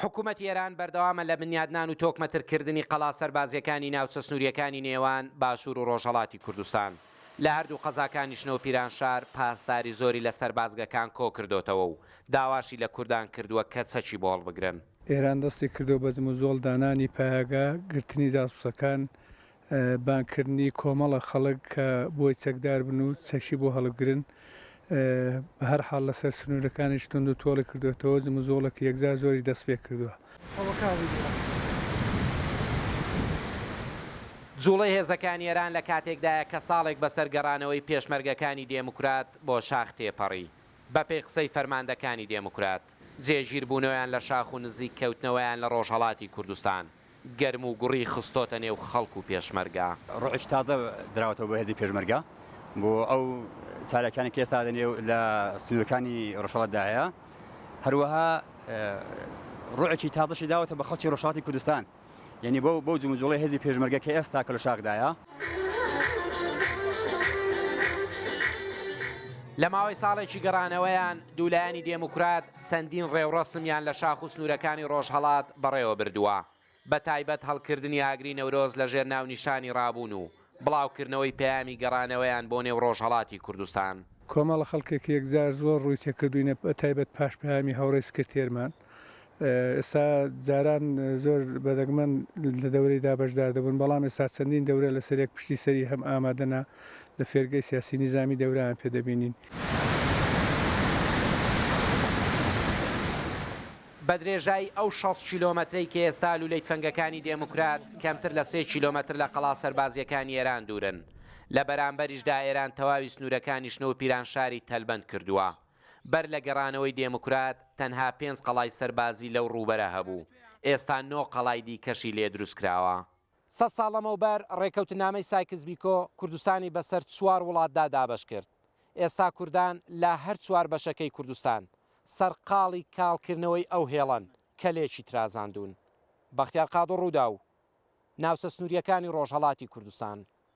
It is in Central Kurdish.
حکوومەت ئێران بەردەوامە لە بنیادنان و تۆکمەترکردنی قەڵا سەربازیەکانی ناوچە سنووریەکانی نێوان باشوور و ڕۆژهەڵاتی کوردستان لە هەردوو قەزاکانیشنەوە پیرانشار پاسداری زۆری لە سەربازگەکان کۆ کردوتەوە و داواشی لە کوردان کردووە کە چەکی بۆ هەڵبگرن. ئێران دەستی کردو بە زم و زۆڵ دانانی پایگا گرتنی جاسوسەکان بانکردنی کۆمەڵە خەڵک کە بۆی چەکدار بن و چەشی بۆ هەڵبگرن بە هەر حاڵ لەسەر سنوورەکانی شتند و تۆڵی کردوێتەوە زم و زۆڵێک یەکجار زۆری دەست پێ کردووە. جوڵەی هێزەکانی ئێران لە کاتێکدایە کە ساڵێک بەسەر گەڕانەوەی پێشمەرگەکانی دێموکرات بۆ شاخ تێپەڕی بەپێی قسەی فەرماندەکانی دێموکرات جێگیر بوونەوەیان لە شاخ و نزیک کەوتنەوەیان لە ڕۆژهەڵاتی کوردستان گەرم و گوڕی خستۆتە نێو خەڵک و پێشمەرگە. ڕۆژ تازە دراوەتەوە بە هێزی پێشمەرگە بۆ ئەو چالەکانی کە ئێستا دەنێو لە سنوورەکانی ڕۆژهەڵاتدایە هەروەها ڕۆژێکی تازەشی داوەتە بە خەڵکی ڕۆژهەڵاتی کوردستان یعنی بۆ جوڵەی هێزی پێشمەرگە کە ئێستا کە لە شاخدایە. لە ماوەی ساڵێکی گەڕانەوەیان دوولایانی دێموکرات چەندین ڕێوڕەسمیان لە شاخ و سنوورەکانی ڕۆژهەڵات بەڕێوە بردووە بە تایبەت هەڵکردنی ئاگری نەورۆز لە ژێر ناونیشانی ڕابوون و بڵاوکردنەوەی پەیامی گەڕانەوەیان بۆ نێو ڕۆژهەڵاتی کوردستان. کۆمەڵە خەڵکێکی یەکجار زۆر ڕووی تێکردوینە تایبەت پاش پەیامی هەوڕێی سکرتێرمان ئێستا جاران زۆر بەدەگمەن لە دەورەی دابەشدار دەبوون بەڵام ئێستا چەندین دەورە لە سەرێک پشتی سەری هەم ئامادەنا لە فێرگەی سیاسی نیزامی دەوران پێدەبینین. بە درێژایی ئەو 6 کیلۆمەترەی کە ئێستا لولەی تفەنگەکانی دێموکرات کەمتر لە 3 کیلۆمەتر لە قەڵا سەربازیەکانی ئێران دوورن. لە بەرامبەریشدا ئێران تەواوی سنوورەکانیشنەوە پیرانشاری تەلبەند کردووە. بەر لە گەڕانەوەی دێموکرات تەنها 5 قەڵای سەربازی لەو ڕووبەرە هەبوو. ئێستا 9 قەڵای دیکەشی لێ دروست کراوە. 100 ساڵ لەمەوبەر ڕێکەوتنامەی سایکس بیکۆ کوردستانی بەسەر 4 وڵاتدا دابەش کرد. ئێستا کوردان لە هەر 4 بەشەکەی کوردستان سەرقاڵی کاڵکردنەوەی ئەو هێڵن کە لێکی ترازاندون. بەختیار قادر ڕوودا و ناوچە سنووریەکانی ڕۆژهەڵاتی کوردستان.